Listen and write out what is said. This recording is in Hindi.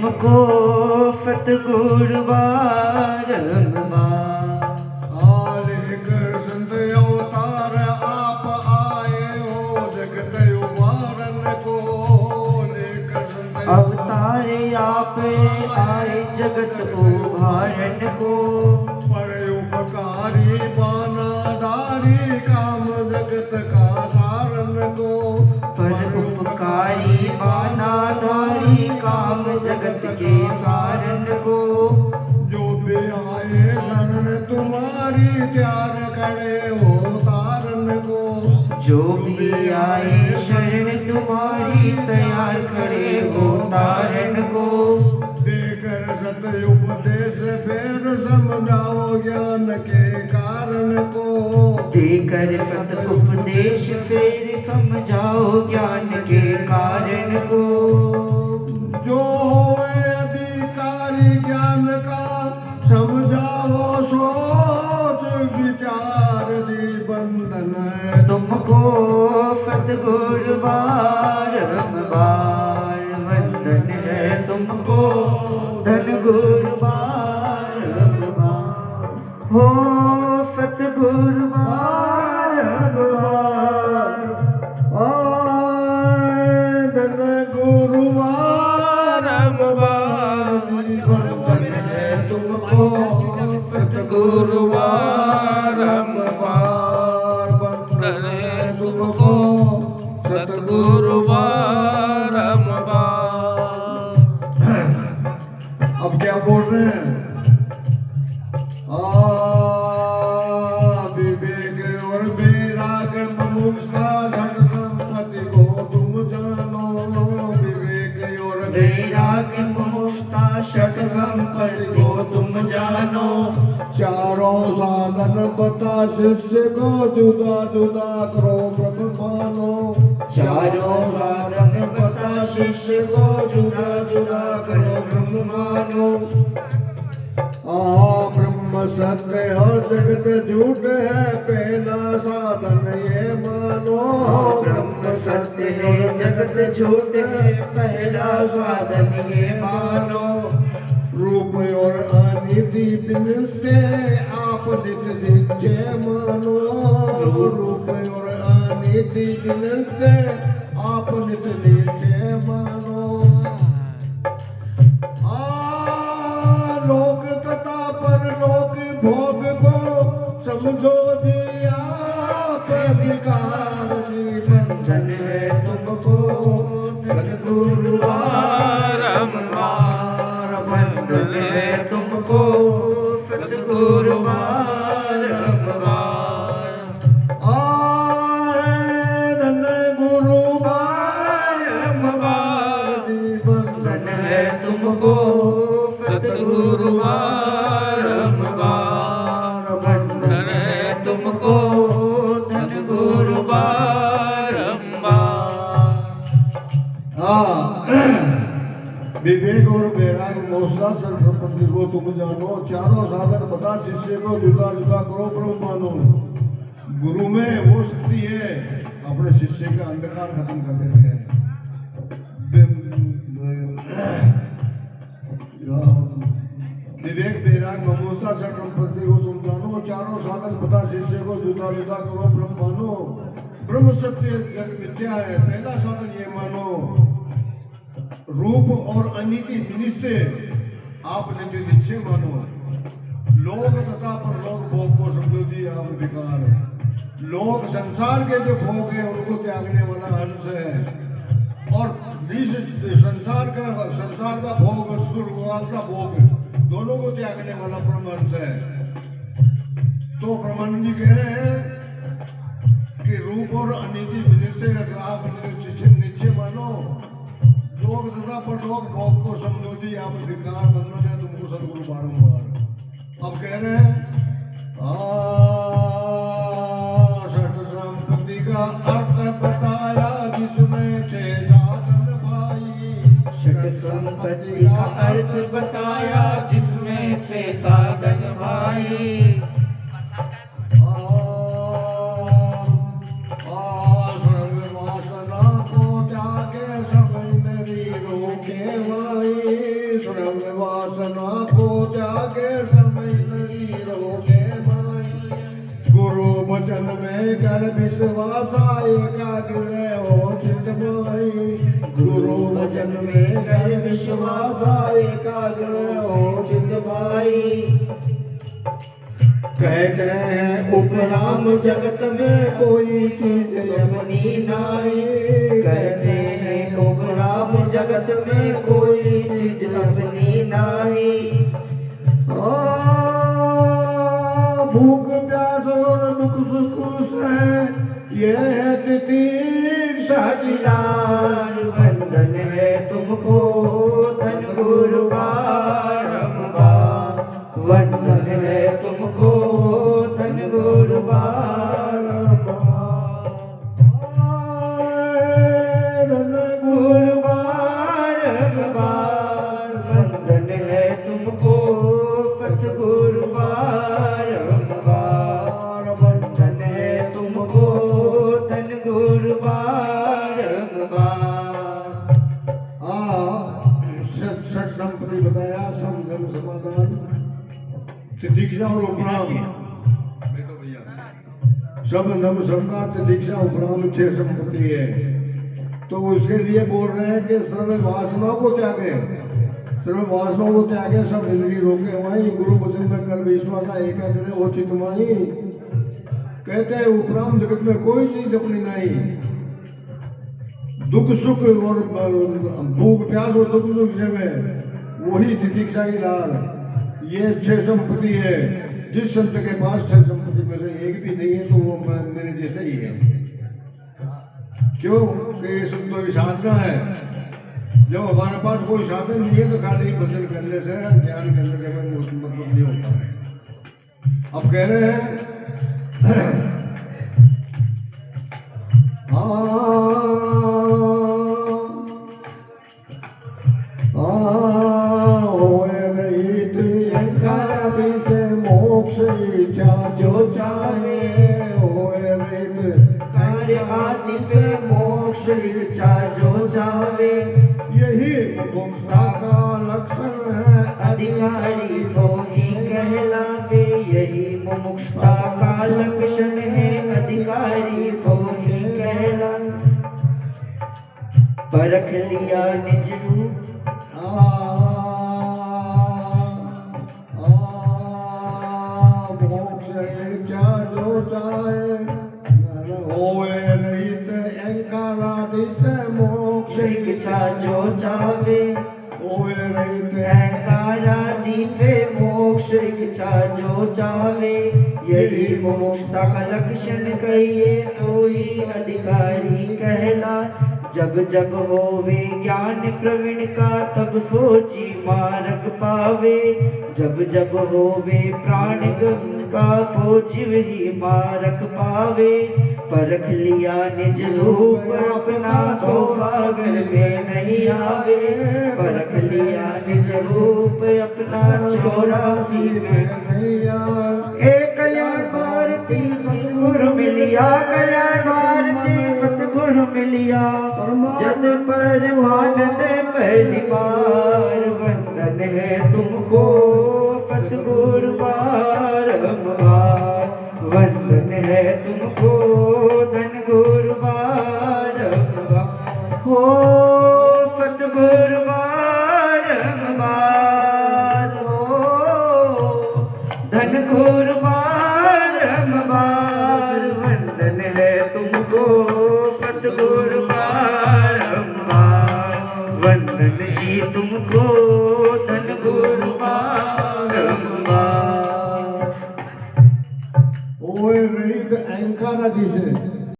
तुमको सतगुरु बारंबार लेकर संत अवतार आप आए हो जगत उबारन को। लेकर संत अवतार आप आए जगत उभारन को। पर उपकारी बानाधारी काम जगत का सारन को। पर उपकारी बानाधारी काम जगत के सारन को। जो भी आए शरण तुम्हारी त्यार खड़े हो तारन को। जो भी आए शरण तुम्हारी तैयार खड़े हो तारन को। देकर सत उपदेश फिर समझाओ ज्ञान के कारण को। देकर सत उपदेश फिर समझाओ ज्ञान के कारण को। जो होए अधिकारी ज्ञान का समझाओ सोच विचार दी बंधन है। तुमको सतगुरु बारंबार वंदन है। तुमको धन गुरु बारंबार हो सतगुरु बारंबार धन गुरु बारंबार बंधन है तुमको सतगुरु बारंबार बंधन है तुमको सतगुरु बारंबार। अब क्या बोल रहे हैं? विवेक और वैराग मुमुक्षा षट संपत्ति को तुम जानो। विवेक और वैराग मुमुक्षा षट संपत्ति को तुम जानो। चारों साधन बता शिष्य को जुदा जुदा करो ब्रह्म मानो। चारों साधन बता शिष्य को जुदा जुदा करो ब्रह्म मानो। ब्रह्म सत्य और जगत झूठ है पहला साधन ये मानो। ब्रह्म सत्य है जगत झूठ है पहला साधन ये मानो। रूप और अनिति बिनते आप नित नित्य मानो। रूप और अनिति बिनते आप नित नित्य मानो। लोक तथा परलोक भोग को समझो जी आप विकार जी बंधन है तुमको सतगुरु बारंबार बंधन है तुमको सतगुरु बारंबार धन गुरु बारंबार जी बंधन है तुमको सतगुरु बारंबार बंधन है तुमको सतगुरु बारंबार। विवेक और वैराग मोक्षा संपत्ति को तुम जानो। चारों साधन बता शिष्य को जुदा जुदा करो ब्रह्म मानो। गुरु में वो शक्ति है अपने शिष्य का अंधकार खत्म कर देते हैं। विवेक वैराग ममोसा संपत्ति को तुम जानो। चारों साधन बता शिष्य को जुदा जुदा करो ब्रह्म मानो। ब्रह्म सत्य जग मिथ्या है पहला साधन ये मानो। रूप और अनिति निश्चय आप नित्य निश्चय मानो। लोक तथा परलोक भोग को समझो जी आप विकार। लोक संसार के जो भोग है उनको त्यागने वाला अंश है। और संसार का भोग स्वर्गवास का भोग दोनों को त्यागने वाला परमांश है। तो ब्रह्मानंद जी कह रहे हैं कि रूप और अनिति निश्चय आप निश्चय मानो। लोक तथा परलोक भोग को समझो जी आप विकार बंधन है तुमको सतगुरु बारंबार। अब कह रहे हैं षट संपत्ति का अर्थ बताया जिसमें छह साधन भाई। षट संपत्ति का अर्थ बताया जिसमें छह साधन भाई। में कर विश्वासा एकाग्र हो चित माई गुरु वचन में कर विश्वासा एकाग्र हो चित माई कहते हैं उपराम जगत में कोई चीज अपनी नाई कहते हैं उपराम जगत में कोई चीज अपनी नाई भूख प्यास और दुख सुख है ये है तितीक्षा की लाल बंधन है तुमको धन गुरु बारंबार वंदन है तुमको धन गुरु बारंबार धन गुरु बारंबार वंदन है तुमको पथ गुरु बारंबार वंदन है तुमको धन गुरु बारंबार। सत संपत्ति बताया समझम समाधान दीक्षा और उपराम सब नम श्रद्धा दीक्षा उपराम छह संपत्ति है। तो उसके लिए बोल रहे हैं कि सर्व वासनाओं को त्यागे सर्व वासनाओं को त्यागे सब इंद्रिय रोके वहीं गुरु वचन में कर विश्वास एकाग्र हो चित माई कहते हैं उपराम जगत में कोई चीज अपनी नहीं दुख सुख और भूख प्यास और दुख सुख में वही दीक्षा ही लाल ये छह संपत्ति है। जिस संत के पास छह संपत्ति में से एक भी नहीं है तो वो मेरे जैसे ही है। क्यों कि ये सब तो साधना है। जब हमारे पास कोई साधन नहीं है तो खाली भजन करने से ज्ञान करने से मतलब नहीं होता है। अब कह रहे हैं इच्छा जो चाहे होए रित कार्य आदि पे मोक्ष इच्छा जो चाहे यही मुक्ता का लक्षण है अधिकारी तो ही कहलाते यही मुक्ता का लक्षण है अधिकारी तो ही कहलाते परख लिया निज रूप इच्छा जो चाहे होए रहित अहंकारादि पे मोक्ष इच्छा जो चाहे यही मोक्ष का लक्षण कहिए कोई अधिकारी कहला जब जब होवे ज्ञान प्रवीण का तब सोची मार्ग पावे जब जब होवे प्राण गम का सोचिव ही मार्ग पावे परख लिया निज रूप अपना तो सागर में नहीं आवे परख लिया निज रूप अपना 84 में नहीं आवे कल्याण भारती सतगुरु मिलिया कल्याण भारती सतगुरु मिलिया जद परमानंद पहली बार वंदन है तुमको सतगुरु बारंबार वंदन है तुमको धन गुरु बारंबार हो सतगुरु बारंबार हो धन गुरु बारंबार वंदन है तुमको सतगुरु बारंबार वंदन ही तुमको